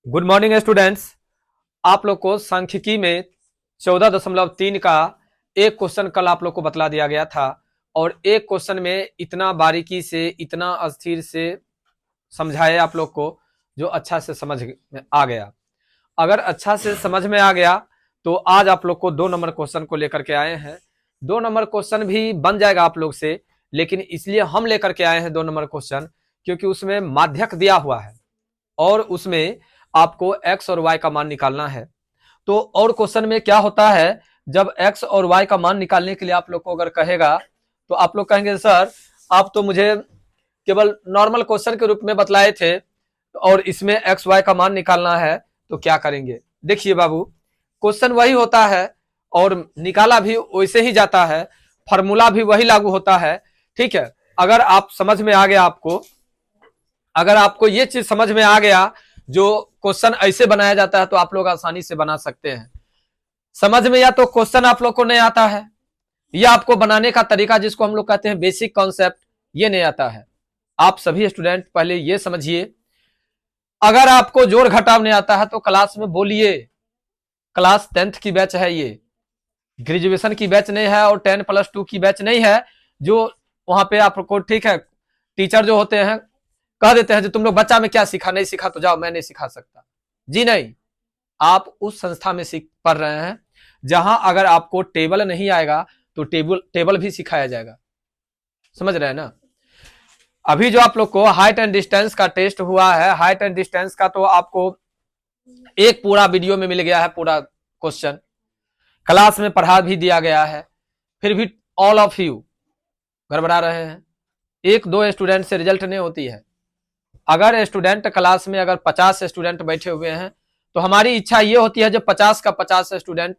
Good morning students. आप लोग को सांख्यिकी में 14.3 का एक क्वेश्चन कल आप लोग को बतला दिया गया था और एक क्वेश्चन में इतना बारीकी से इतना अस्थिर से समझाया आप लोग को जो अच्छा से समझ में आ गया। अगर अच्छा से समझ में आ गया तो आज आप लोग को 2 नंबर क्वेश्चन को लेकर के आए हैं। 2 नंबर क्वेश्चन भी बन जाएगा आप लोग से, लेकिन इसलिए हम लेकर के आए हैं 2 नंबर क्वेश्चन क्योंकि उसमें माध्यक दिया हुआ है और उसमें आपको x और y का मान निकालना है। तो और क्वेश्चन में क्या होता है, जब x और y का मान निकालने के लिए आप लोग को अगर कहेगा तो आप लोग कहेंगे सर आप तो मुझे केवल नॉर्मल क्वेश्चन के रूप में बतलाए थे और इसमें x y का मान निकालना है, तो क्या करेंगे। देखिए बाबू, क्वेश्चन वही होता है और निकाला भी वैसे ही जाता है, फॉर्मूला भी वही लागू होता है। ठीक है, अगर आप समझ में आ गया, अगर आपको ये चीज समझ में आ गया जो क्वेश्चन ऐसे बनाया जाता है तो आप लोग आसानी से बना सकते हैं। समझ में या तो क्वेश्चन आप लोग को नहीं आता है या आपको बनाने का तरीका जिसको हम लोग कहते हैं बेसिक कॉन्सेप्ट, ये नहीं आता है। आप सभी स्टूडेंट पहले ये समझिए, अगर आपको जोड़ घटाव नहीं आता है तो क्लास में बोलिए। क्लास 10th की बैच है, ये ग्रेजुएशन की बैच नहीं है और 10+2 की बैच नहीं है जो वहां पे आपको, ठीक है, टीचर जो होते हैं कह देते हैं जो तुम लोग बच्चा में क्या सीखा, नहीं सीखा तो जाओ, मैं नहीं सिखा सकता। जी नहीं, आप उस संस्था में पढ़ रहे हैं जहां अगर आपको टेबल नहीं आएगा तो टेबल भी सिखाया जाएगा। समझ रहे हैं ना। अभी जो आप लोग को हाइट एंड डिस्टेंस का टेस्ट हुआ है, हाइट एंड डिस्टेंस का तो आपको एक पूरा वीडियो में मिल गया है, पूरा क्वेश्चन क्लास में पढ़ा भी दिया गया है, फिर भी ऑल ऑफ यू गड़बड़ा रहे हैं। 1-2 स्टूडेंट से रिजल्ट नहीं होती है। अगर स्टूडेंट क्लास में अगर 50 स्टूडेंट बैठे हुए हैं तो हमारी इच्छा ये होती है जो 50 का 50 स्टूडेंट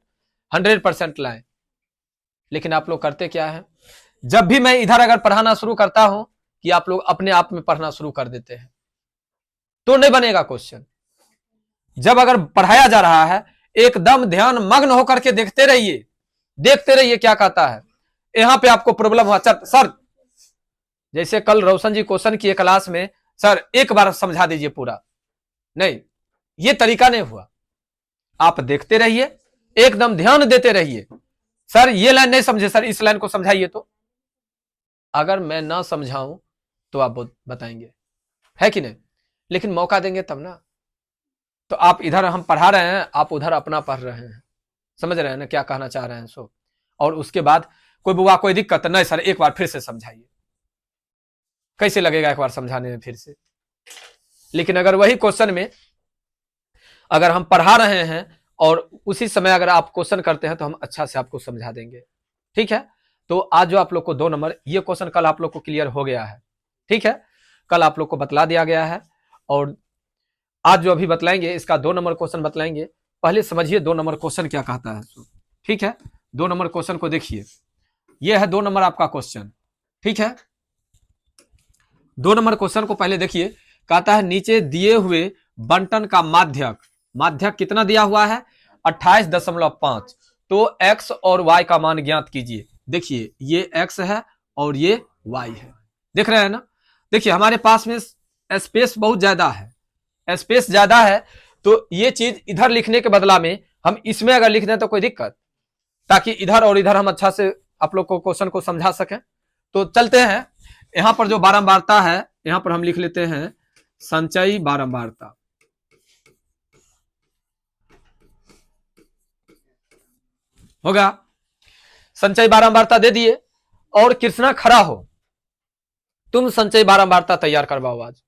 100% लाएं, लेकिन आप लोग करते क्या है, जब भी मैं इधर अगर पढ़ाना शुरू करता हूं कि आप लोग अपने आप में पढ़ना शुरू कर देते हैं तो नहीं बनेगा क्वेश्चन। जब अगर पढ़ाया जा रहा है एकदम ध्यान मग्न होकर के देखते रहिए क्या कहता है। यहां पे आपको प्रॉब्लम हुआ सर, जैसे कल रोशन जी क्वेश्चन किए क्लास में, सर एक बार समझा दीजिए पूरा, नहीं, ये तरीका नहीं हुआ। आप देखते रहिए, एकदम ध्यान देते रहिए। सर ये लाइन नहीं समझे, सर इस लाइन को समझाइए। तो अगर मैं ना समझाऊं तो आप बताएंगे, है कि नहीं, लेकिन मौका देंगे तब ना। तो आप इधर हम पढ़ा रहे हैं, आप उधर अपना पढ़ रहे हैं। समझ रहे हैं ना क्या कहना चाह रहे हैं। सो और उसके बाद कोई बुआ कोई दिक्कत नहीं, सर एक बार फिर से समझाइए। कैसे लगेगा एक बार समझाने में फिर से। लेकिन अगर वही क्वेश्चन में अगर हम पढ़ा रहे हैं और उसी समय अगर आप क्वेश्चन करते हैं तो हम अच्छा से आपको समझा देंगे। ठीक है, तो आज जो आप लोग को 2 नंबर, ये क्वेश्चन कल आप लोग को क्लियर हो गया है। ठीक है, कल आप लोग को बतला दिया गया है और आज जो अभी बतलाएंगे इसका 2 नंबर क्वेश्चन बतलाएंगे। पहले समझिए 2 नंबर क्वेश्चन क्या कहता है। ठीक है, 2 नंबर क्वेश्चन को देखिए, यह है 2 नंबर आपका क्वेश्चन। ठीक है, 2 नंबर क्वेश्चन को पहले देखिए। कहता है नीचे दिए हुए बंटन का माध्यक कितना दिया हुआ है, 28.5। तो x और y का मान ज्ञात कीजिए। देखिए ये x है और ये y है, देख रहे हैं ना। देखिए हमारे पास में स्पेस बहुत ज्यादा है, स्पेस ज्यादा है, तो ये चीज इधर लिखने के बदला में हम इसमें अगर लिख दें तो कोई दिक्कत, ताकि इधर और इधर हम अच्छा से आप लोग को क्वेश्चन को समझा सकें। तो चलते हैं, यहां पर जो बारंबारता है यहां पर हम लिख लेते हैं संचयी बारंबारता। होगा, संचयी बारंबारता दे दिए और कृष्णा खड़ा हो, तुम संचयी बारंबारता तैयार करवाओ। आज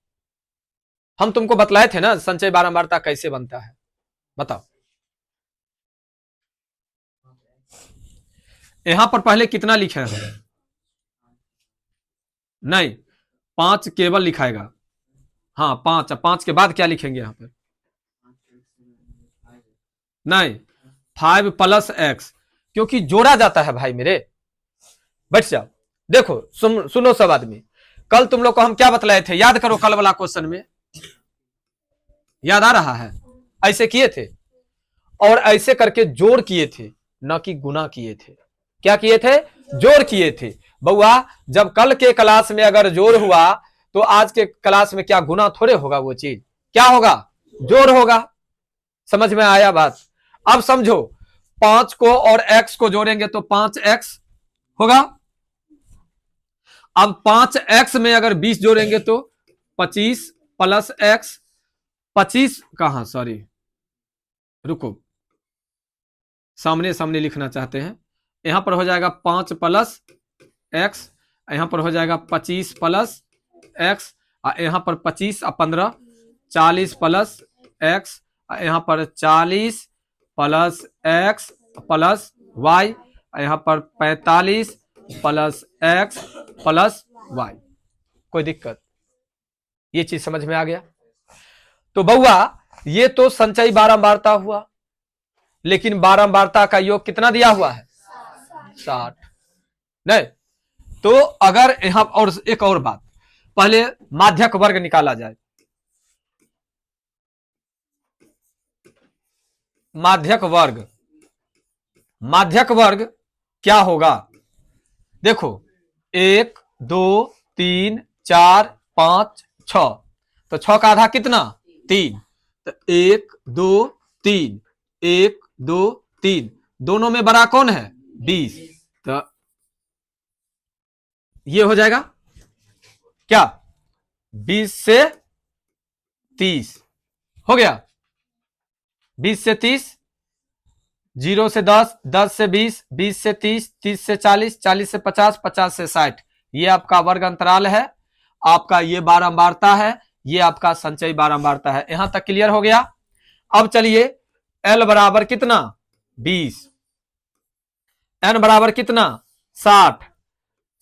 हम तुमको बतलाए थे ना संचयी बारंबारता कैसे बनता है, बताओ। यहां पर पहले कितना लिखे हैं, नहीं 5 केवल लिखाएगा। हाँ 5 के बाद क्या लिखेंगे यहां पर, नहीं 5 + x, क्योंकि जोड़ा जाता है भाई मेरे। बैठ जाओ, देखो सुनो सब आदमी, कल तुम लोग को हम क्या बतलाए थे, याद करो। कल वाला क्वेश्चन में याद आ रहा है, ऐसे किए थे और ऐसे करके जोड़ किए थे, ना कि गुना किए थे। क्या किए थे, जोड़ किए थे। बउआ जब कल के क्लास में अगर जोड़ हुआ तो आज के क्लास में क्या गुना थोड़े होगा, वो चीज क्या होगा, जोड़ होगा। समझ में आया बात? अब समझो 5 को और x को जोड़ेंगे तो 5x होगा। अब 5x में अगर 20 जोड़ेंगे तो 25 प्लस x, 25 कहां, सॉरी रुको, सामने सामने लिखना चाहते हैं। यहां पर हो जाएगा 5 प्लस x, यहां पर हो जाएगा 25 प्लस x, यहां पर 25 और 15 40 प्लस x, यहां पर 40 प्लस x प्लस y, यहां पर 45 प्लस x प्लस y। कोई दिक्कत? ये चीज समझ में आ गया? तो बउआ ये तो संचयी बारंबारता हुआ, लेकिन बारंबारता का योग कितना दिया हुआ है? 60। नहीं तो अगर यहां और एक और बात, पहले माध्यक वर्ग निकाला जाए। माध्यक वर्ग, माध्यक वर्ग क्या होगा? देखो 1 2 3 4 5 6, तो 6 का आधा कितना? 3, तो 1 2 3, 1 2 3, दोनों में बड़ा कौन है? 20, तो ये हो जाएगा क्या? 20 से 30 हो गया, 20 से 30, 0 से 10, 10 से 20, 20 से 30, 30 से 40, 40 से 50, 50 से 60। ये आपका वर्ग अंतराल है, आपका ये बारंबारता है, ये आपका संचयी बारंबारता है। यहां तक क्लियर हो गया? अब चलिए L बराबर कितना? 20, N बराबर कितना? 60,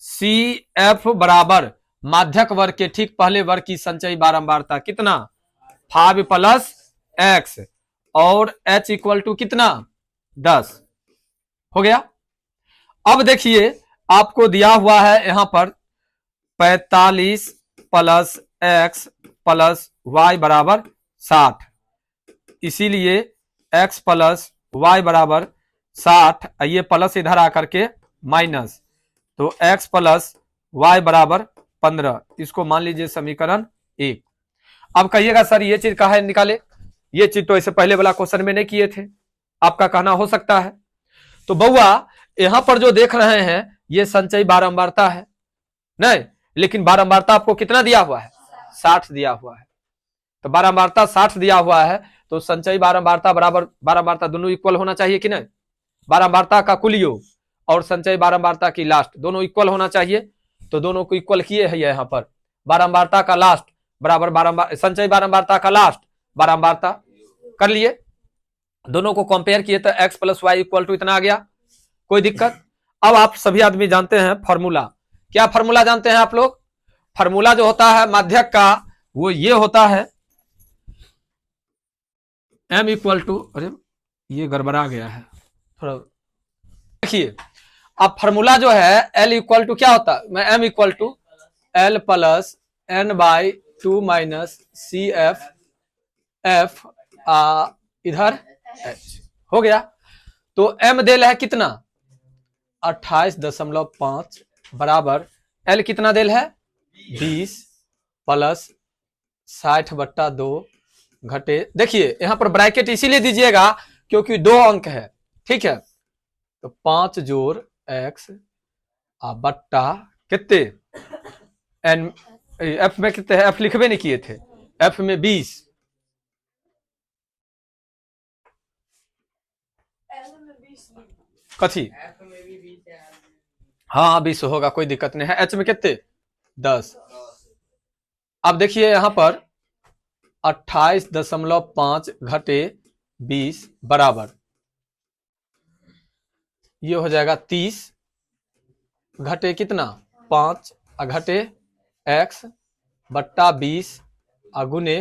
CF बराबर माध्यक वर्ग के ठीक पहले वर्ग की संचयी बारंबारता कितना? 5 प्लस x, और h इक्वल टू कितना? 10 हो गया। अब देखिए आपको दिया हुआ है यहां पर 45 प्लस x प्लस y बराबर 60, इसीलिए x प्लस y बराबर 60, ये प्लस इधर आकर के माइनस, तो x प्लस y बराबर 15, इसको मान लीजिए समीकरण 1। अब कहिएगा सर ये चीज कहां निकाले? ये चीज तो इससे पहले वाला क्वेश्चन में नहीं किए थे, आपका कहना हो सकता है। तो बउआ यहां पर जो देख रहे हैं ये संचयी बारंबारता है, नहीं, लेकिन बारंबारता आपको कितना दिया हुआ है? 60 दिया हुआ है। तो बारंबारता 60 दिया हुआ है, तो संचयी बारंबारता बराबर बारंबारता दोनों इक्वल होना चाहिए कि नहीं? बारंबारता का कुल योग और संचयी बारंबारता की लास्ट दोनों इक्वल होना चाहिए, तो दोनों को इक्वल किए है यहां पर। बारंबारता का लास्ट बराबर बारंबार संचयी बारंबारता का लास्ट बारंबारता कर लिए, दोनों को कंपेयर किए तो x plus y equal to इतना आ गया। कोई दिक्कत? अब आप सभी आदमी जानते हैं फॉर्मूला, क्या फॉर्मूला जानते हैं आप लोग? फॉर्मूला जो होता है माध्यक का वो ये होता है m इक्वल टू, अरे ये गड़बड़ा गया है थोड़ा, देखिए अब फॉर्मूला जो है L इक्वल टू क्या होता है? m equal to L plus n by 2 minus C F F इधर h हो गया। तो m देल है कितना? 28.5 बराबर L कितना देल है? 20 प्लस 60/2 घटे, देखिए यहां पर ब्रैकेट इसीलिए दीजिएगा क्योंकि 2 अंक है, ठीक है? तो 5 जोड़ x बट्टा कितने n, f में कितने है? f लिखबे नहीं किए थे, f में 20, कथी? हाँ 20 होगा, कोई दिक्कत नहीं है। h में कितने? 10। अब देखिए यहां पर 28.5 घटे 20 बराबर ये हो जाएगा 30 घटे कितना? 5 घटे x बट्टा 20 गुने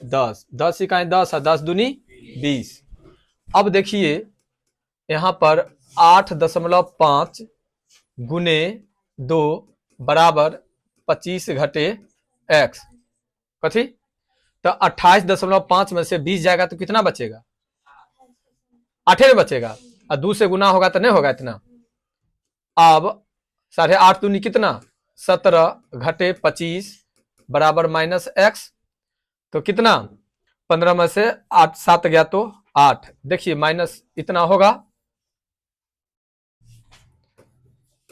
10, 10 इकाई 10 है, 10 दूनी 20। अब देखिए यहां पर 8.5 गुने 2 बराबर 25 घटे x, कथी? तो 28.5 में से 20 जाएगा तो कितना बचेगा? 8 में बचेगा, और 2 से गुना होगा तो नहीं होगा इतना। अब 8.5 दूनी कितना? 17 घटे 25 बराबर माइनस x, तो कितना? 15 में से 8 7 गया तो 8। देखिए माइनस इतना होगा,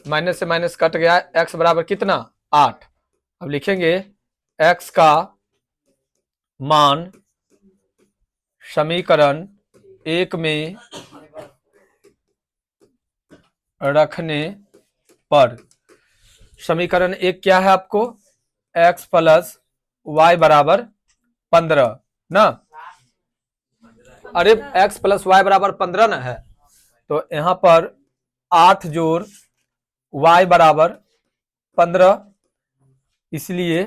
माइनस से माइनस कट गया, x बराबर कितना 8। अब लिखेंगे x का मान समीकरण 1 में रखने पर, समीकरण 1 क्या है आपको, x प्लस वाई बराबर 15 ना, अरे x प्लस वाई बराबर 15 ना है, तो यहां पर 8 जोड़ y बराबर 15, इसलिए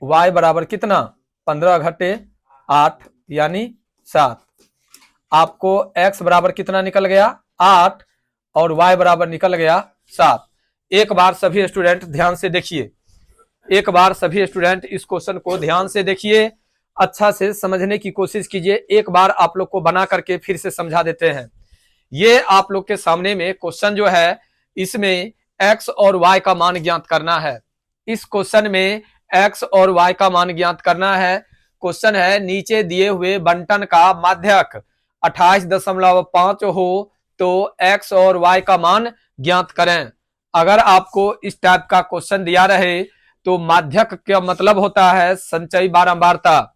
y बराबर कितना 15 घटे 8 यानी 7। आपको x बराबर कितना निकल गया 8 और y बराबर निकल गया 7। एक बार सभी स्टूडेंट ध्यान से देखिए, एक बार सभी स्टूडेंट इस क्वेश्चन को ध्यान से देखिए, अच्छा से समझने की कोशिश कीजिए। एक बार आप लोग को बना करके फिर से समझा देते हैं। ये आप लोग के सामने में क्वेश्चन जो है, इसमें x और y का मान ज्ञात करना है। इस क्वेश्चन में x और y का मान ज्ञात करना है। क्वेश्चन है नीचे दिए हुए बंटन का माध्यक 28.5 हो तो x और y का मान ज्ञात करें। अगर आपको इस टाइप का क्वेश्चन दिया रहे तो माध्यक का मतलब होता है संचयी बारंबारता,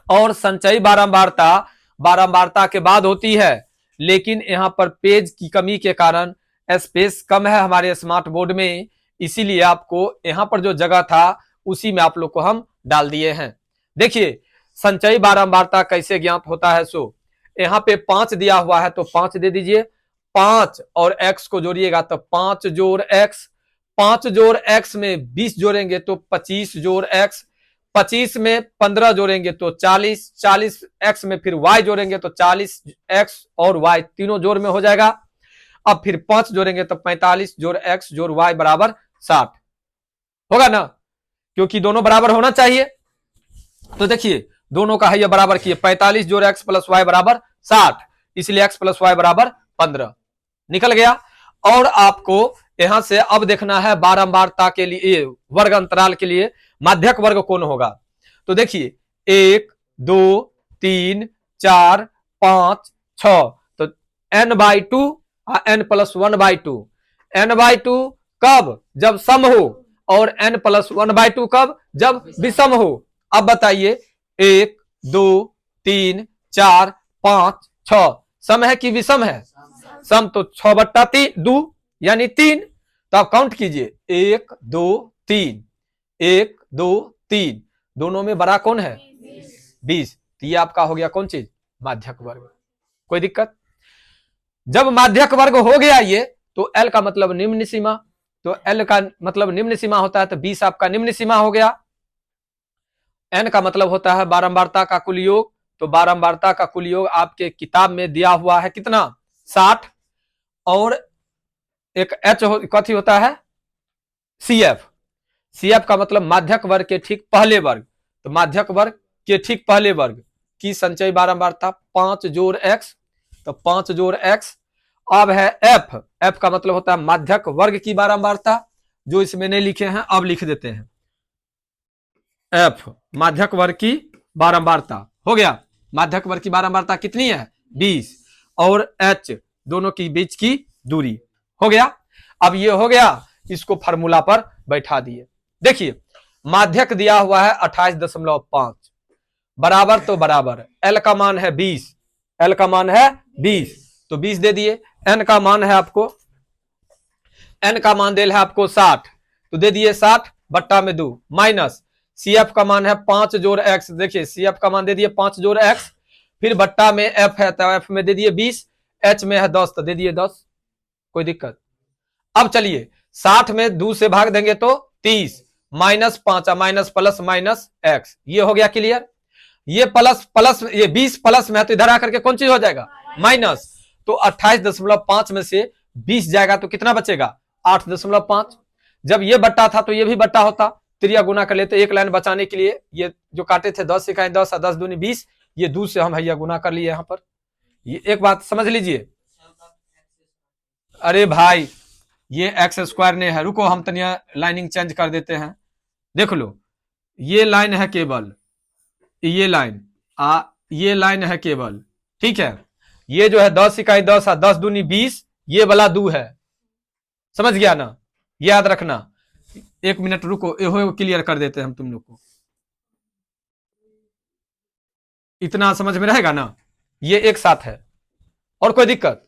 और संचयी बारंबारता के बाद होती है, लेकिन यहां पर पेज की कमी के कारण स्पेस कम है हमारे स्मार्ट बोर्ड में, इसीलिए आपको यहां पर जो जगह था उसी में आप लोग को हम डाल दिए हैं। देखिए संचयी बारंबारता कैसे ज्ञात होता है, सो यहाँ पे 5 दिया हुआ है तो 5 दे दीजिए, 5 और x को जोड़िएगा तो 5 जोड़ x, 5 जोड़ x में 20 जोड़ेंगे तो 25 जोड़ x, 25 में 15 जोड़ेंगे तो 40, 40 x में फिर y जोड़ेंगे तो 40 x और y तीनों जोड़ में हो जाएगा। अब फिर 5 जोड़ेंगे तो 45 जोड़ x जोड़ y बराबर 60 होगा ना, क्योंकि दोनों बराबर होना चाहिए। तो देखिए दोनों का है ये बराबर किए, 45 जोड़ x प्लस वाई बराबर 60, इसलिए x प्लस वाई बराबर 15 निकल गया। और आपको यहां से अब देखना है बारंबारता के लिए, वर्ग अंतराल के लिए माध्यक वर्ग कौन होगा। तो देखिए 1 2 3 4 5 6, तो n/2 n+1/2, n/2 कब, जब सम हो, और n+1/2 कब, जब विषम हो। अब बताइए 1 2 3 4 5 6 सम है कि विषम है, सम, तो 6/2 यानी 3। तो आप काउंट कीजिए 1 2 3, 1 2 3, दोनों में बड़ा कौन है 20, तो ये आपका हो गया कौन चीज, माध्यक वर्ग। कोई दिक्कत, जब माध्यक वर्ग हो गया ये, तो L का मतलब निम्न सीमा, तो L का मतलब निम्न सीमा होता है, तो 20 आपका निम्न सीमा हो गया। N का मतलब होता है बारंबारता का कुल योग, तो बारंबारता का कुल योग आपके किताब में दिया हुआ है कितना 60, और एक H कथी होता है CF, CF का मतलब माध्यक वर्ग के ठीक पहले वर्ग, तो माध्यक वर्ग के ठीक पहले वर्ग की संचयी बारंबारता 5 जोड़ x, तो 5 जोड़ x। अब है F, F का मतलब होता है माध्यक वर्ग की बारंबारता, जो इसमें नहीं लिखे हैं अब लिख देते हैं। F माध्यक वर्ग की बारंबारता हो गया, माध्यक वर्ग की बारंबारता कितनी है 20, और H दोनों की बीच की दूरी हो गया। अब ये हो गया, इसको फार्मूला पर बैठा दिए। देखिए माध्यक दिया हुआ है 28.5, बराबर तो बराबर, L का मान है 20, L का मान है 20 तो 20 दे दिए। N का मान है आपको, N का मान दे है आपको 60, तो दे दिए 60 बट्टा में 2, माइनस CF का मान है 5 जोड़ x, देखिए CF का मान दे दिए 5 जोड़ x, फिर बट्टा में F है तो F में दे दिए 20, H में है 10 तो दे दिए 10। कोई दिक्कत, अब चलिए 60 में 2 से भाग देंगे तो 30, minus 5 minus plus minus x, ये हो गया क्लियर। ये प्लस प्लस, ये 20 प्लस में है तो इधर आकर के कौन चीज हो जाएगा माइनस, तो 28.5 में से 20 जाएगा तो कितना बचेगा 8.5। जब ये बट्टा था तो ये भी बट्टा होता, त्रिया गुना कर लेते, एक लाइन बचाने के लिए ये जो काटे थे 10 इकाई 10 10 दूनी 20, ये 2 से हम हैया गुना कर लिए यहाँ पर। ये एक बात समझ लीजिए, अरे भाई ये एक्स स्क्वायर नहीं है, रुको हम तनिया लाइनिंग चेंज कर देते हैं। देख लो ये लाइन है केवल, ये लाइन ये लाइन है केवल, ठीक है। ये जो है 10 इकाई 10 है, 10 दूनी 20, ये वाला 2 है, समझ गया ना, याद रखना। 1 मिनट रुको, ये क्लियर कर देते हैं हम तुम लोग को, इतना समझ में रहेगा ना, ये एक साथ है। और कोई दिक्कत?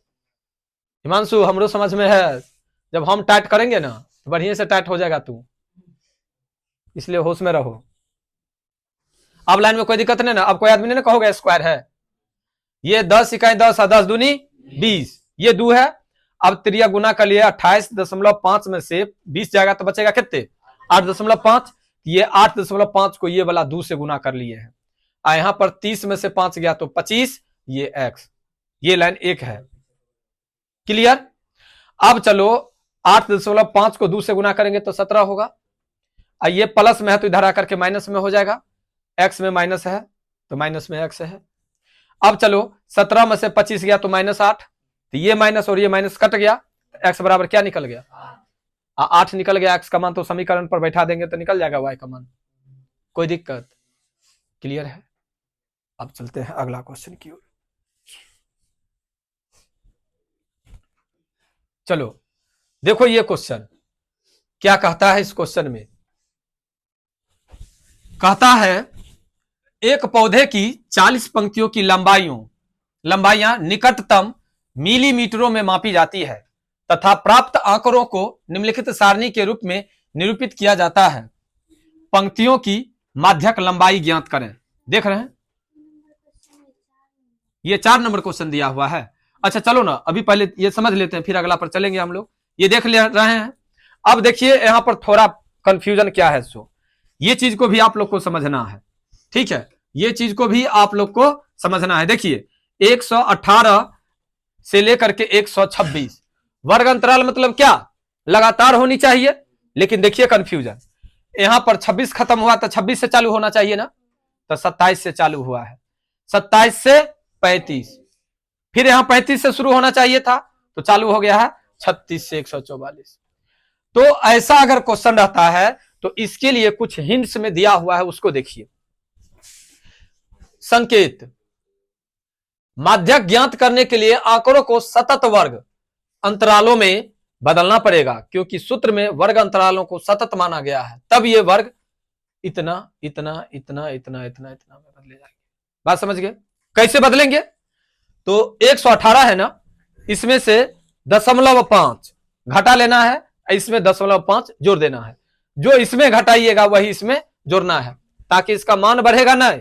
हिमांशु हमरो समझ में है, जब हम टाइट करेंगे ना तो बढ़िया से टाइट हो जाएगा तू, इसलिए होश में रहो। अब लाइन में कोई दिक्कत नहीं ना? अब कोई आदमी ने कहोगे स्क्वायर है, ये 10 इकाई 10 है, 10 दूनी 20, ये 2 है। अब त्रिया गुना कर लिया 28.5 में से 20 जाएगा तो बचेगा कितने? 8.5। ये 8.5 को ये वाला 2 से गुना कर लिए हैं। यहां पर 30 में से 5 गया तो 25, ये x, ये लाइन 1 है। क्लियर? अब चलो 8.5 को 2 से गुना करेंगे तो 17 होगा। ये प्लस में है तो इधर आकर के माइनस में हो जाएगा, x में माइनस है तो माइनस में x है। अब चलो 17 में से 25 गया तो -8, तो ये माइनस और ये माइनस कट गया, तो x बराबर क्या निकल गया? 8 निकल गया। x का मान तो समीकरण पर बैठा देंगे तो निकल जाएगा y का मान। कोई दिक्कत? क्लियर है? अब चलते हैं अगला क्वेश्चन की ओर। चलो देखो ये क्वेश्चन क्या कहता है। इस क्वेश्चन में कहता है एक पौधे की 40 पंक्तियों की लंबाइयां निकटतम मिलीमीटरों में मापी जाती है तथा प्राप्त आंकड़ों को निम्नलिखित सारणी के रूप में निरूपित किया जाता है। पंक्तियों की माध्यक लंबाई ज्ञात करें। देख रहे हैं, ये 4 नंबर क्वेश्चन दिया हुआ है। अच्छा चलो ना, अभी पहले ये समझ लेते हैं, फिर अगला पर चलेंगे हम लोग। ये देख ले रहे हैं। अब देखिए यहां पर थोड़ा कंफ्यूजन क्या है, सो ये चीज को भी आप लोग को समझना है, ठीक है, ये चीज को भी आप लोग को समझना है। देखिए 118 से लेकर के 126 वर्ग अंतराल मतलब क्या? लगातार होनी चाहिए, लेकिन देखिए कंफ्यूजन, यहां पर 26 खत्म हुआ तो 26 से चालू होना चाहिए ना, तो 27 से चालू हुआ है, 27 से 35, फिर यहां 35 से शुरू होना चाहिए था तो चालू हो गया है 36 से 144। तो ऐसा अगर क्वेश्चन रहता है तो इसके लिए कुछ हिंट्स में दिया हुआ है, उसको देखिए। संकेत, माध्यक ज्ञात करने के लिए आंकड़ों को सतत वर्ग अंतरालों में बदलना पड़ेगा, क्योंकि सूत्र में वर्ग अंतरालों को सतत माना गया है, तब ये वर्ग इतना इतना इतना इतना इतना इतना में बदले जाएंगे। बात समझ गए? कैसे बदलेंगे? तो 118 है ना, इसमें से 0.5 घटा लेना है, इसमें 0.5 जोड़ देना है, जो इसमें घटाइएगा वही इसमें जोड़ना है, ताकि इसका मान बढ़ेगा ना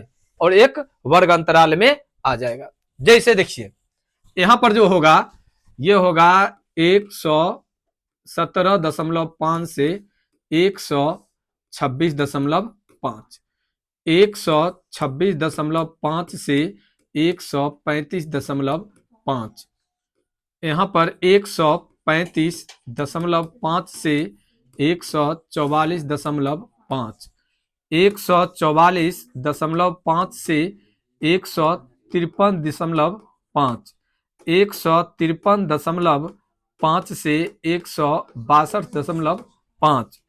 और एक वर्ग अंतराल में आ जाएगा। जैसे देखिए यहां पर जो होगा ये होगा 117.5 से 126.5, 126.5 से 135.5, यहां पर 135.5 से 144.5, 144.5 से 153.5, 153.5 से 162.5,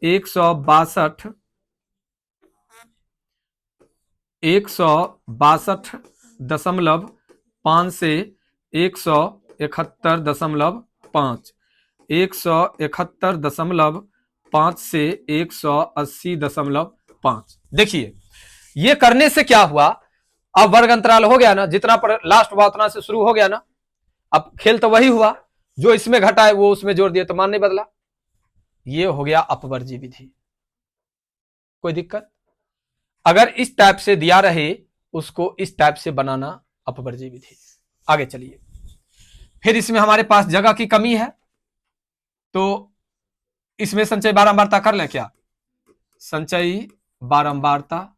162.5 से 171.5, 171.5 से 180.5। देखिए ये करने से क्या हुआ, अब वर्ग अंतराल हो गया ना, जितना पर लास्ट हुआ उतना से शुरू हो गया ना। अब खेल तो वही हुआ, जो इसमें घटा है वो उसमें जोड़ दिया तो मान नहीं बदला। ये हो गया अपवर्जी विधि। कोई दिक्कत? अगर इस टाइप से दिया रहे उसको इस टाइप से बनाना अपवर्जी विधि। आगे चलिए, फिर इसमें हमारे पास जगह की कमी है तो इसमें संचय बारंबारता कर लें क्या? संचयी बारंबारता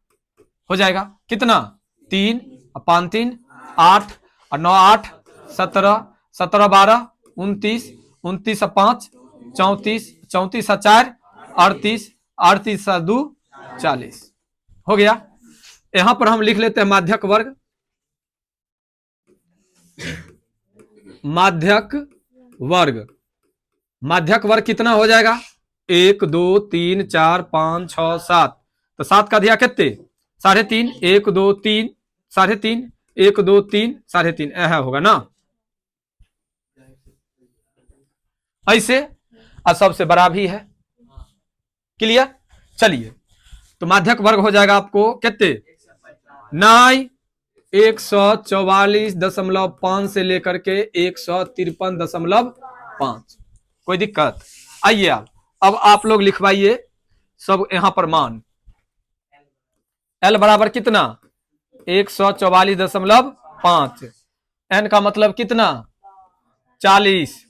हो जाएगा कितना? 3 5 3 8 और 9 8 17 17 12 29 29 5 34 34 4 38 38 2 40 हो गया। यहां पर हम लिख लेते हैं माध्यक वर्ग। माध्यक वर्ग, माध्यक वर्ग कितना हो जाएगा? 1 2 3 4 5 6 7, तो 7 का दिया कितने? 3.5, 1 2 3 3.5, 1 2 3 3.5 यह होगा ना, ऐसे और सबसे बड़ा भी है। क्लियर। चलिए तो माध्यक वर्ग हो जाएगा आपको कितने 144.5 से लेकर के 153.5। कोई दिक्कत। आइए अब आप लोग लिखवाइए सब यहां पर मान। एल बराबर कितना 144.5, एन का मतलब कितना 40,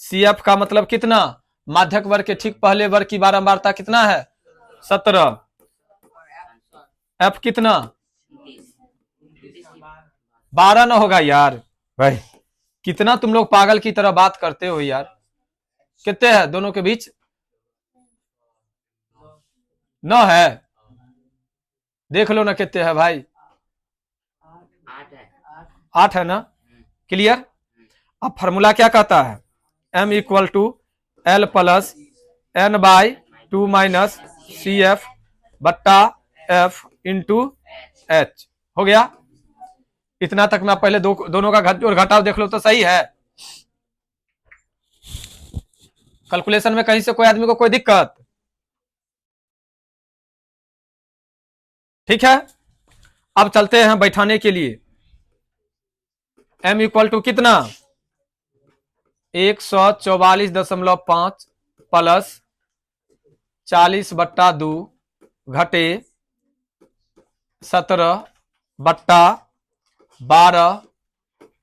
सी एफ का मतलब कितना माध्यक वर्ग के ठीक पहले वर्ग की बारंबारता कितना है 17, एफ कितना 12 ना होगा यार भाई, कितना तुम लोग पागल की तरह बात करते हो यार। कितने हैं दोनों के बीच 9 है, देख लो ना कितने है भाई, 8 है ना। क्लियर। अब फॉर्मूला क्या कहता है m equal to L plus N by 2 minus C F बट्टा एफ इंटू एच। हो गया। इतना तक मैं पहले दोनों का जोड़ घटाव देख लो तो सही है। कैलकुलेशन में कहीं से कोई आदमी को कोई दिक्कत। ठीक है। अब चलते हैं बैठाने के लिए। m इक्वल टू कितना 144.5 प्लस 40/2 घटे 17/12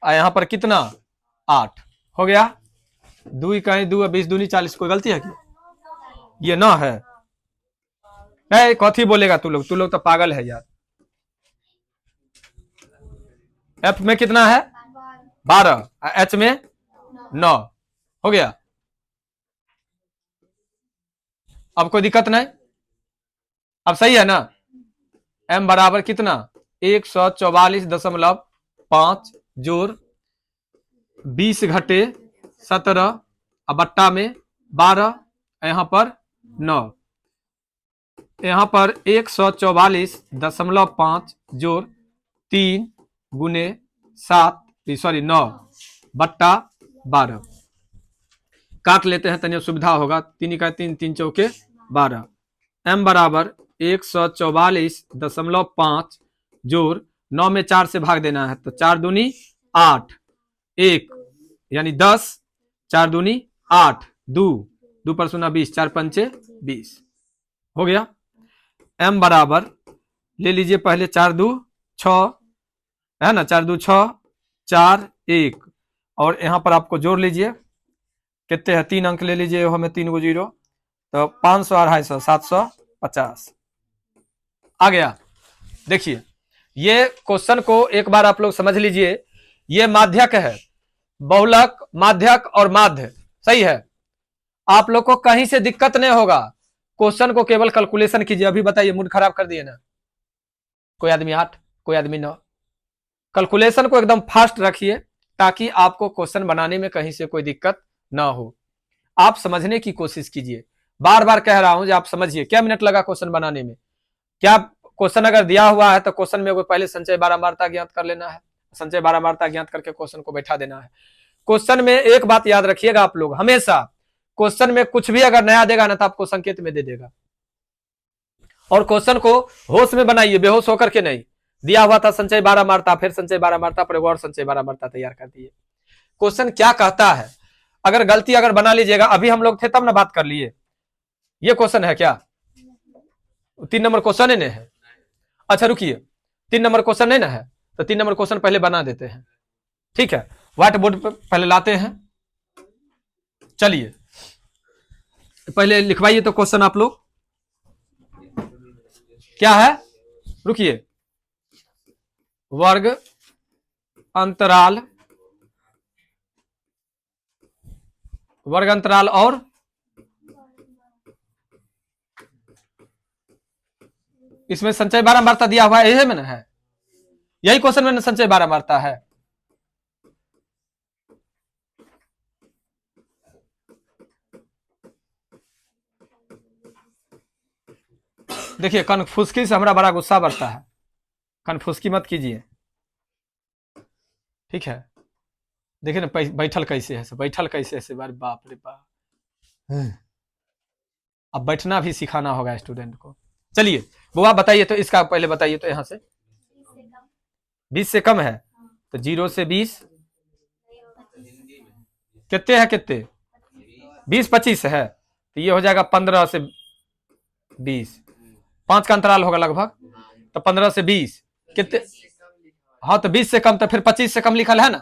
यहां पर कितना 8 हो गया। 2 इकाई 2 20 दूनी 40। कोई गलती है क्या? ये ना है कथी बोलेगा तू लोग तो पागल है यार। एफ में कितना है 12, एच में 9 हो गया। अब कोई दिक्कत नहीं, अब सही है ना। एम बराबर कितना 144.5 जोड़ 20 घटे 17 और बट्टा में 12 यहां पर 9, यहां पर 144.5 जोड़ 3 गुने 7 सॉरी 9 बट्टा 12 काट लेते हैं तनिया सुविधा होगा। 3 इकाई 3 3 चौके 12। एम बराबर 144.5 जोड़ 9 में 4 से भाग देना है तो 4 दूनी 8 1 यानी 10 4 दूनी 8 2 2 पर 0 20 4 पंचे 20 हो गया। एम बराबर ले लीजिए पहले 4 2 6 है ना, 4 2 6 4 1 और यहां पर आपको जोड़ लीजिए कितने हैं 3 अंक ले लीजिए हमें 3 गो 0 तो 500 250 750 आ गया। देखिए ये क्वेश्चन को एक बार आप लोग समझ लीजिए। ये माध्यक है, बहुलक माध्यक और माध्य सही है। आप लोग को कहीं से दिक्कत नहीं होगा। क्वेश्चन को केवल कैलकुलेशन कीजिए। अभी बताइए मूड खराब कर दिए ना, कोई आदमी 8 कोई आदमी 9। कैलकुलेशन को एकदम फास्ट रखिए ताकि आपको क्वेश्चन बनाने में कहीं से कोई दिक्कत ना हो। आप समझने की कोशिश कीजिए। बार बार कह रहा हूं कि आप समझिए। क्या मिनट लगा क्वेश्चन बनाने में? क्या क्वेश्चन अगर दिया हुआ है तो क्वेश्चन में पहले संचय बारंबारता ज्ञात कर लेना है, संचय बारंबारता ज्ञात करके क्वेश्चन को बैठा देना है। क्वेश्चन में एक बात याद रखिएगा आप लोग हमेशा, क्वेश्चन में कुछ भी अगर नया देगा ना तो आपको संकेत में दे देगा। और क्वेश्चन को होश में बनाइए, बेहोश होकर के नहीं। दिया हुआ था संचय बारंबारता, फिर संचय बारंबारता पर और संचय बारंबारता तैयार कर दिए। क्वेश्चन क्या कहता है अगर गलती अगर बना लीजिएगा। अभी हम लोग थे तब ना बात कर लिए। ये क्वेश्चन है क्या 3 नंबर क्वेश्चन नहीं है? अच्छा रुकिए 3 नंबर क्वेश्चन नहीं ना है तो 3 नंबर क्वेश्चन पहले बना देते हैं। ठीक है, व्हाइट बोर्ड पर पहले लाते हैं। चलिए पहले लिखवाइए तो क्वेश्चन आप लोग क्या है। रुकिए, वर्ग अंतराल और इसमें संचय बारंबारता दिया हुआ है, यही में ना है, यही क्वेश्चन में संचय बारंबारता है। देखिए कनफुसकी से हमारा बड़ा गुस्सा बढ़ता है। कन्फ्यूज मत कीजिए, ठीक है। देखिए ना बैठल कैसे है, बैठल कैसे है, बार बाप रे बाप। अब बैठना भी सिखाना होगा स्टूडेंट को। चलिए बुआ बताइए तो, इसका पहले बताइए तो, यहाँ से 20 से कम है तो 0 से 20 कितने है, कितने 20-25 है तो ये हो जाएगा 15 से 20, 5 का अंतराल होगा लगभग, तो 15 से 20 कितने, हाँ तो 20 से कम, तो फिर 25 से कम लिखल है ना,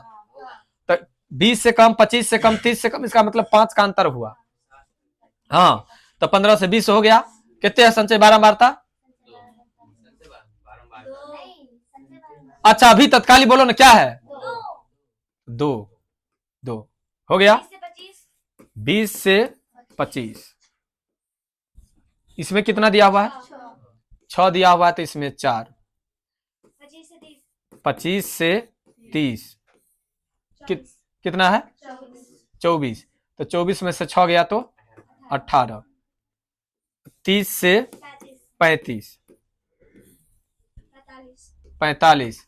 तो 20 से कम, 25 से कम, 30 से कम, इसका मतलब 5 का अंतर हुआ। हाँ तो 15 से 20 हो गया, कितने है संचय बारंबारता? अच्छा अभी तत्काली बोलो ना क्या है, 2 2 हो गया। 20 से 25, इसमें कितना दिया हुआ है, 6 दिया हुआ है, तो इसमें 4, 25 से 30 कितना है, 24, तो 24 में से 6 गया तो 18, 30 से 35 45,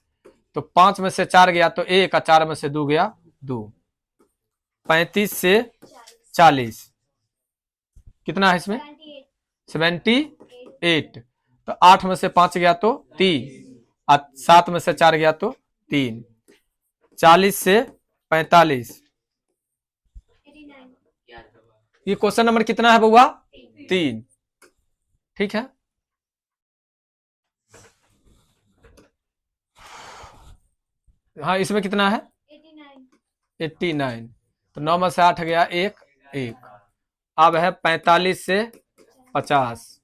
तो 5 में से 4 गया तो 1, और 4 में से 2 गया 2, 35 से 40 कितना है इसमें, 78, तो 8 में से 5 गया तो 3, और 7 में से 4 गया तो 3, 40 से 45, ये क्वेश्चन नंबर कितना है बउआ, 3, ठीक है। हाँ इसमें कितना है, 89, तो 9 में से 8 गया 1 1, अब है 45 से 50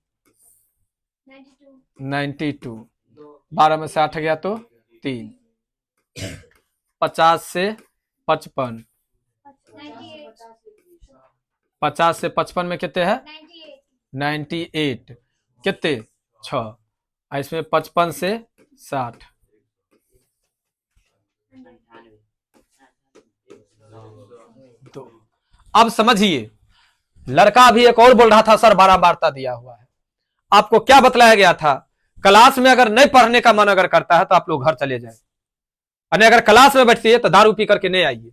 92, 12 में से 8 गया तो 3, 50 से 55, 50 से 55 में कितने है, 98, कितने 6, इसमें 55 से 60, तो अब समझिए, लड़का भी एक और बोल रहा था सर बारंबारता दिया हुआ है। आपको क्या बतलाया गया था, क्लास में अगर नहीं पढ़ने का मन अगर करता है तो आप लोग घर चले जाए, अगर क्लास में बैठती है तो दारू पी करके नहीं आइए।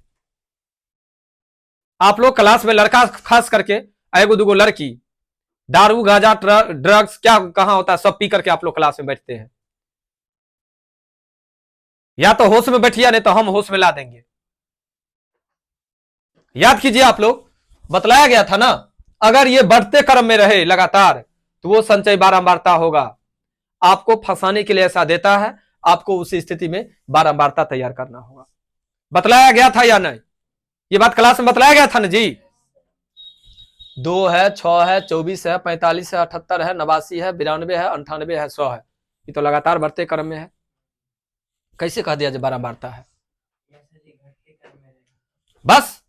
आप लोग क्लास में लड़का खास करके, एगो दूगो लड़की दारू गांजा ड्रग्स क्या कहां होता है सब पी करके आप लोग क्लास में बैठते हैं। या तो होश में बैठिए, नहीं तो हम होश में ला देंगे। याद कीजिए आप लोग, बतलाया गया था ना, अगर ये बढ़ते क्रम में रहे लगातार तो वो संचय बारंबारता होगा। आपको फंसाने के लिए ऐसा देता है, आपको उस स्थिति में बारंबारता तैयार करना होगा। बतलाया गया था या नहीं, ये बात क्लास में बतलाया गया था ना जी। 2 है, 6 है, 24 है, 45 है, 78 है, 89 है, 92 है, 98 है, 100 है, ये तो लगातार बढ़ते क्रम में है। कैसे कह दिया जो बारंबारता है, बस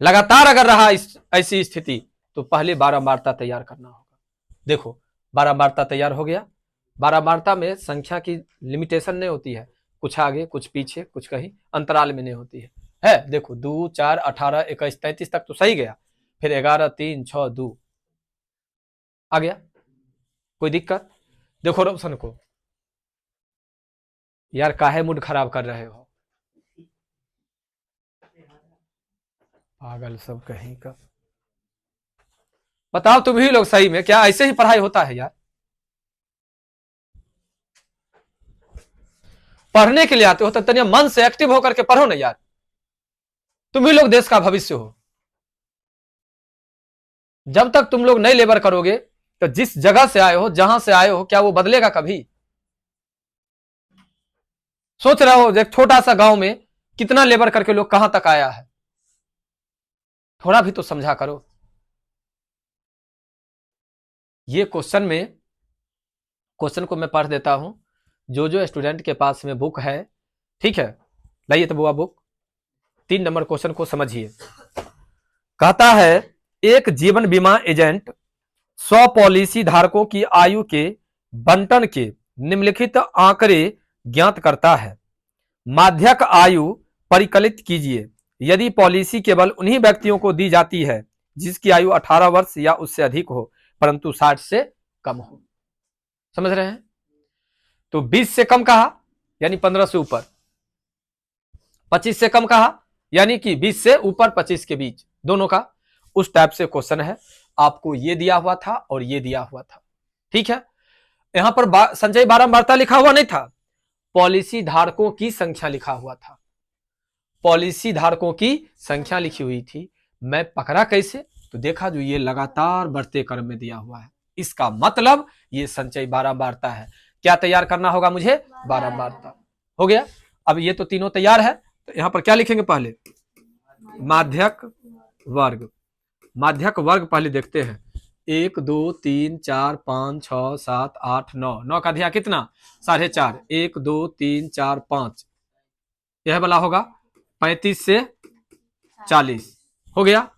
लगातार अगर रहा ऐसी स्थिति तो पहले बारंबारता तैयार करना होगा। देखो बारंबारता तैयार हो गया। बारंबारता में संख्या की लिमिटेशन नहीं होती है, कुछ आगे कुछ पीछे कुछ कहीं अंतराल में नहीं होती है। देखो 2 4 18 21 33 तक तो सही गया, फिर 11 3 6 2 आ गया, कोई दिक्कत। देखो रोशन को, यार काहे मूड खराब कर रहे हो, पागल सब कहीं का। बताओ तुम ही लोग सही में क्या ऐसे ही पढ़ाई होता है यार? पढ़ने के लिए आते हो तो तनिया मन से एक्टिव होकर के पढ़ो ना यार, तुम ही लोग देश का भविष्य हो। जब तक तुम लोग नहीं लेबर करोगे तो जिस जगह से आए हो, जहां से आए हो, क्या वो बदलेगा कभी? सोच रहे हो एक छोटा सा गांव में कितना लेबर करके लोग कहां तक आया है, थोड़ा भी तो समझा करो। ये क्वेश्चन को मैं पढ़ देता हूं, जो स्टूडेंट के पास में बुक है, ठीक है, लाइए तो बुआ बुक। 3 नंबर क्वेश्चन को समझिए। कहता है एक जीवन बीमा एजेंट 100 पॉलिसी धारकों की आयु के बंटन के निम्नलिखित आंकड़े ज्ञात करता है। माध्यक आयु परिकलित कीजिए। यदि पॉलिसी केवल उन्हीं व्यक्तियों को दी जाती है जिसकी आयु 18 वर्ष या उससे अधिक हो परंतु 60 से कम हो। समझ रहे हैं? तो 20 से कम कहा यानी 15 से ऊपर, 25 से कम कहा यानी कि 20 से ऊपर 25 के बीच दोनों का, उस टाइप से क्वेश्चन है। आपको ये दिया हुआ था और ये दिया हुआ था, ठीक है। यहां पर संचयी बारंबारता लिखा हुआ नहीं था, पॉलिसी धारकों की संख्या लिखा हुआ था, पॉलिसी धारकों की संख्या लिखी हुई थी। मैं पकड़ा कैसे, तो देखा जो ये लगातार बढ़ते क्रम में दिया हुआ है, इसका मतलब ये संचयी बारंबारता है। क्या तैयार करना होगा मुझे, बारंबारता। हो गया। अब ये तो तीनों तैयार है, तो यहां पर क्या लिखेंगे, पहले माध्यक वर्ग। माध्यक वर्ग पहले देखते हैं, 1 2 3 4 5 6 7 8 9, 9 का ध्यान कितना, 4.5, 1 2 3 4 5, यह वाला होगा 35 से 40, हो गया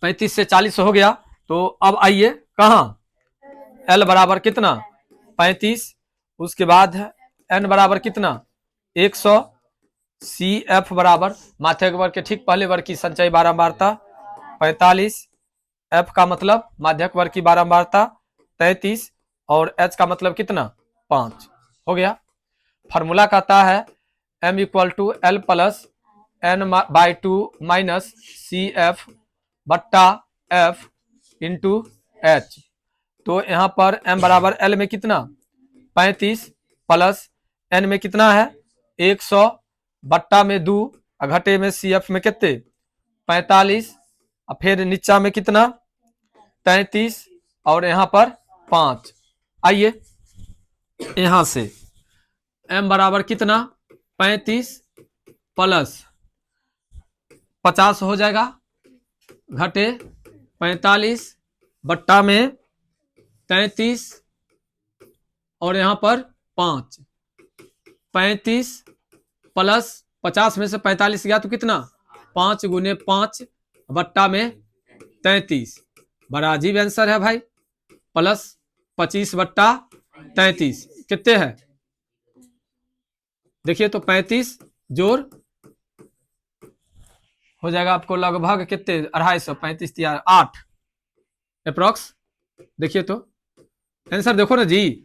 35 से 40 हो गया। तो अब आइए कहां, L बराबर कितना 35, उसके बाद N बराबर कितना 100, CF बराबर माध्यक वर्ग के ठीक पहले वर्ग की संचयी बारंबारता 45, F का मतलब माध्यक वर्ग की बारंबारता 33 और H का मतलब कितना 5, हो गया। फार्मूला कहता है M equal to L plus N/2 minus CF बट्टा F इंटू H। तो यहां पर M बराबर L में कितना 35 प्लस N में कितना है 100 बट्टा में 2 घटे में CF में कितने 45, और फिर नीचा में कितना 33 और यहां पर 5। आइए यहां से M बराबर कितना 35 प्लस 50 हो जाएगा घटे 45 बट्टा में 33 और यहां पर 5, 35 प्लस 50 में से 45 गया तो कितना 5 गुने 5 बट्टा में 33, बड़ा अजीब आंसर है भाई, प्लस 25 बट्टा 33 कितने है, देखिए तो 35 जोड़ हो जाएगा आपको लगभग कितने 250, 35 तिया 8 अप्रोक्स। देखिए तो आंसर देखो ना जी,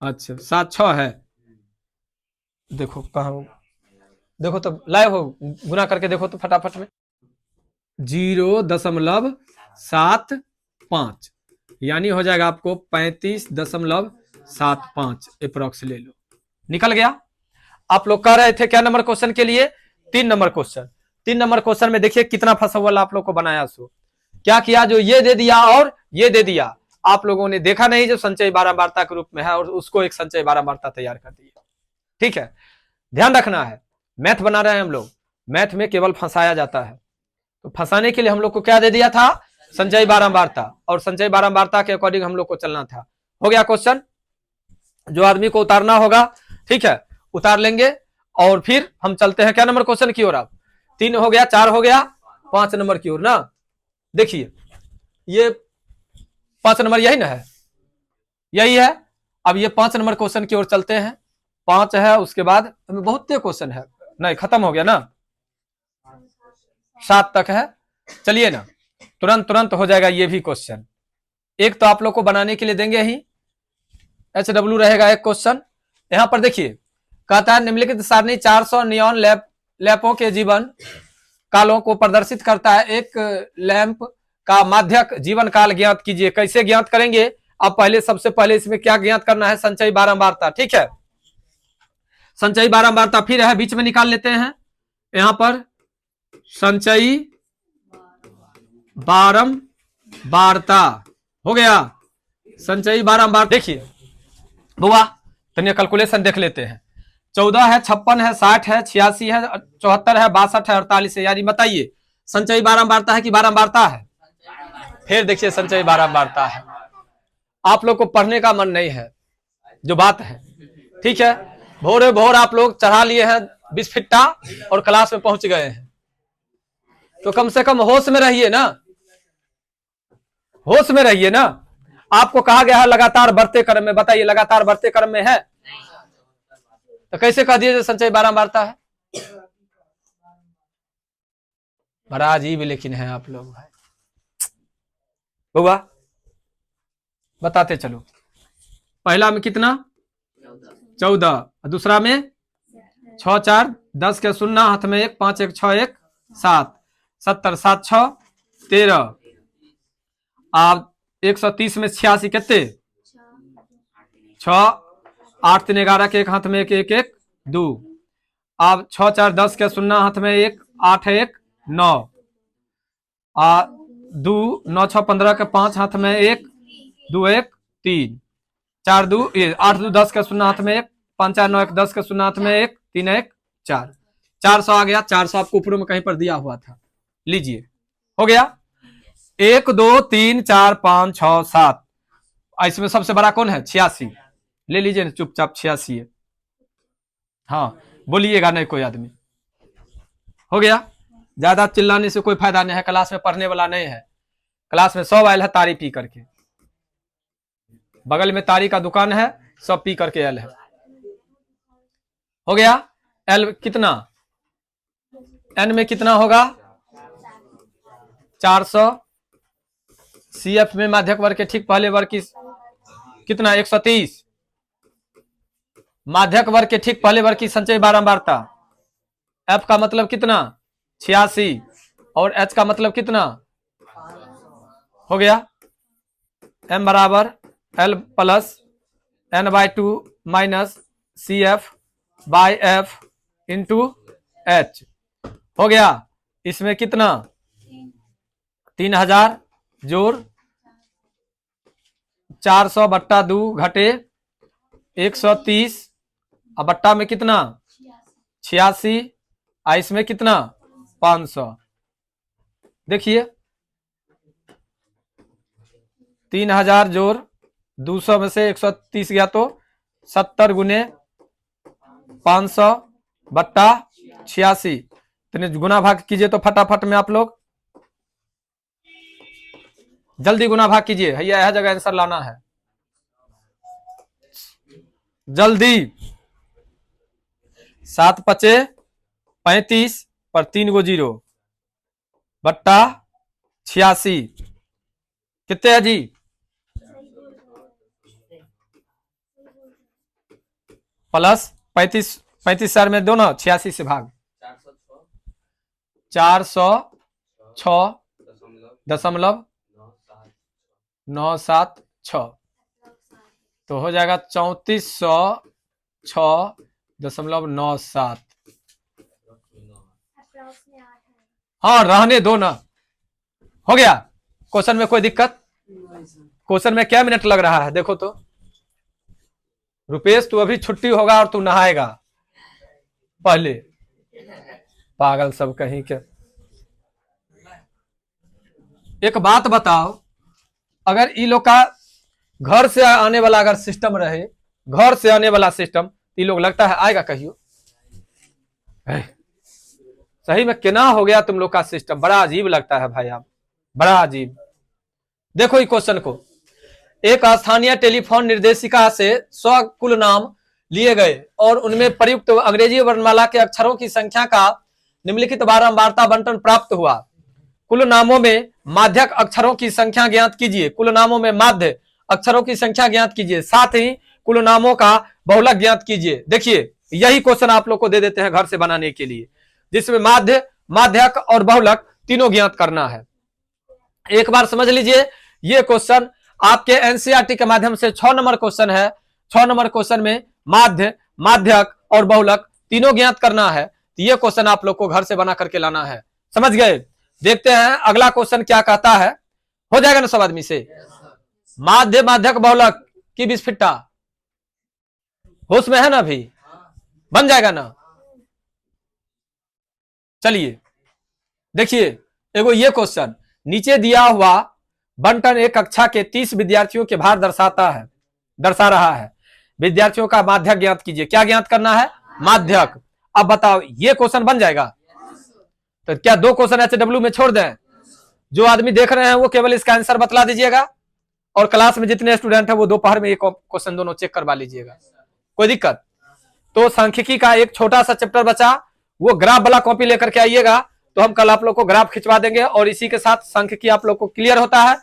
अच्छा 7 6 है, देखो कहा, देखो तो लाइव हो गुना करके देखो तो फटाफट में 0.75 यानी हो जाएगा आपको 35.75 अप्रोक्स ले लो, निकल गया। आप लोग कह रहे थे क्या नंबर क्वेश्चन के लिए, 3 नंबर क्वेश्चन। 3 नंबर क्वेश्चन में देखिए कितना फंसा आप लोग को बनाया, सो क्या किया, जो ये दे दिया और ये दे दिया, आप लोगों ने देखा नहीं जो संचयी बारंबारता के रूप में है, और उसको एक संचयी बारंबारता तैयार कर दिया। ठीक है, ध्यान रखना है, मैथ बना रहे हैं हम लोग, मैथ में केवल फंसाया जाता है, तो फंसाने के लिए हम लोग को क्या दे दिया था, संचयी बारंबारता, और संचयी बारंबारता के अकॉर्डिंग हम लोग को चलना था। हो गया क्वेश्चन, जो आदमी को उतारना होगा ठीक है उतार लेंगे, और फिर हम चलते हैं क्या नंबर क्वेश्चन की ओर। अब 3 हो गया, 4 हो गया, 5 नंबर की ओर ना। देखिए ये 5 नंबर यही ना है, यही है। अब ये 5 नंबर क्वेश्चन की ओर चलते हैं, 5 है, उसके बाद बहुत क्वेश्चन है, नहीं खत्म हो गया ना, 7 तक है। चलिए ना, तुरंत तुरंत हो जाएगा ये भी क्वेश्चन। एक तो आप लोग को बनाने के लिए देंगे ही, HW रहेगा एक क्वेश्चन। यहां पर देखिए कहता है निम्नलिखित सारणी 400 नियॉन लैंपों के जीवन कालों को प्रदर्शित करता है, एक लैंप का माध्यक जीवन काल ज्ञात कीजिए। कैसे ज्ञात करेंगे, अब पहले सबसे पहले इसमें क्या ज्ञात करना है, संचयी बारंबारता। ठीक है, संचयी बारंबारता फिर है, बीच में निकाल लेते हैं। यहां पर संचयी बारंबारता हो गया, संचयी बारंबार। देखिए बुआ तो कैलकुलेशन देख लेते हैं, 14 है, 56 है, 60 है, 86 है, 74 है, 62 है, 48 है, यानी बताइए संचयी बारंबारता है कि बारंबारता है। फिर देखिए संचयी बारंबारता है, आप लोग को पढ़ने का मन नहीं है जो बात है। ठीक है, भोरे भोर आप लोग चढ़ा लिए हैं बिस्फिट्टा और क्लास में पहुंच गए हैं, तो कम से कम होश में रहिए ना, होश में रहिए ना। आपको कहा गया है लगातार बढ़ते क्रम में, बताइए लगातार बढ़ते क्रम में है, तो कैसे कह दिए संचयी बारंबारता है, बड़ा अजीब लेकिन है आप लोग भाई। बुआ बताते चलो, पहला में कितना 14, दूसरा में 6 4 10 के 0, हाथ में 1, 5 1 6 1 7, 70 7 6 13। आप 130 में 86 कितने 6, 8 3 11 के 1, हाथ में 1 1 1 2। आप 6 4 10 के 0, हाथ में 1, 8 1 9, 2 9 6 15 के 5, हाथ में 1 2 1 3, 4 2 8 2 10 के 0, हाथ में 1, 5 4 9 1 10 के 0, हाथ में 1 3 1 4। 400 आ गया। 400 आपको ऊपर में कहीं पर दिया हुआ था, लीजिए हो गया। 1 2 3 4 5 6 7, इसमें सबसे बड़ा कौन है 86, ले लीजिए ना चुपचाप 86 है। हाँ बोलिएगा नहीं कोई आदमी, हो गया। ज्यादा चिल्लाने से कोई फायदा नहीं है, क्लास में पढ़ने वाला नहीं है। क्लास में सब आयल है तारी पी करके, बगल में तारी का दुकान है, सब पी करके आयल है। हो गया। एल कितना, एन में कितना होगा 400। सीएफ में माध्यक वर्ग के ठीक पहले वर्ग की कितना 130। माध्यक वर्ग के ठीक पहले वर्ग की संचय बारंबारता, एफ का मतलब कितना 86 और एच का मतलब कितना, हो गया। एम बराबर L plus n/2 minus C F by F into H, हो गया। इसमें कितना 3000 जोड़ 400 बट्टा 2 घटे 130, अब बट्टा में कितना 86, इसमें कितना 500। देखिए 3000 जोड़ 200 में से 130 गया तो 70 गुने 500 बट्टा 86, गुना भाग कीजिए तो फटाफट में आप लोग जल्दी गुना भाग कीजिए, भैया यह जगह आंसर लाना है जल्दी। 7 पचे 35 पर 3 गो 0 बट्टा 86 कितने है जी, प्लस 35 35 4 में दोनों 86 से भाग 406.976 तो हो जाएगा 3406.97। हाँ रहने दो ना, हो गया। क्वेश्चन में कोई दिक्कत, क्वेश्चन में क्या मिनट लग रहा है देखो तो। रुपेश तू अभी छुट्टी होगा और तू नहाएगा पहले, पागल सब कहीं के। एक बात बताओ, अगर ई लोग का घर से आने वाला अगर सिस्टम रहे, घर से आने वाला सिस्टम, ये लोग लगता है आएगा कहियो। सही में केना हो गया तुम लोग का सिस्टम, बड़ा अजीब लगता है भाई आप, बड़ा अजीब। देखो ये क्वेश्चन को, एक स्थानीय टेलीफोन निर्देशिका से 100 कुल नाम लिए गए और उनमें प्रयुक्त अंग्रेजी वर्णमाला के अक्षरों की संख्या का निम्नलिखित बारंबारता बंटन प्राप्त हुआ। कुल नामों में माध्यक अक्षरों की संख्या ज्ञात कीजिए, कुल नामों में माध्य अक्षरों की संख्या ज्ञात कीजिए, साथ ही कुल नामों का बहुलक ज्ञात कीजिए। देखिए यही क्वेश्चन आप लोग को दे देते हैं घर से बनाने के लिए, जिसमें माध्य माध्यक और बहुलक तीनों ज्ञात करना है। एक बार समझ लीजिए, ये क्वेश्चन आपके एनसीईआरटी के माध्यम से 6 नंबर क्वेश्चन है। 6 नंबर क्वेश्चन में माध्य माध्यक और बहुलक तीनों ज्ञात करना है। तो ये क्वेश्चन आप लोग को घर से बना करके लाना है, समझ गए। देखते हैं अगला क्वेश्चन क्या कहता है, हो जाएगा ना सब आदमी से। माध्य माध्यक बहुलक की विस्फिट्टा होश में है ना, अभी बन जाएगा ना। चलिए देखिए, एगो ये क्वेश्चन नीचे दिया हुआ बंटन एक कक्षा के 30 विद्यार्थियों के भार दर्शा रहा है। विद्यार्थियों का माध्यक ज्ञात कीजिए। क्या ज्ञात करना है, माध्यक। अब बताओ ये क्वेश्चन बन जाएगा तो क्या 2 क्वेश्चन HW में छोड़ दें? जो आदमी देख रहे हैं वो केवल इसका आंसर बतला दीजिएगा और क्लास में जितने स्टूडेंट है वो दोपहर में एक क्वेश्चन दोनों चेक करवा लीजिएगा, कोई दिक्कत। तो सांख्यिकी का एक छोटा सा चैप्टर बचा, वो ग्राफ वाला कॉपी लेकर के आइएगा, तो हम कल आप लोग को ग्राफ खिंचवा देंगे और इसी के साथ सांख्यिकी आप लोग को क्लियर होता है।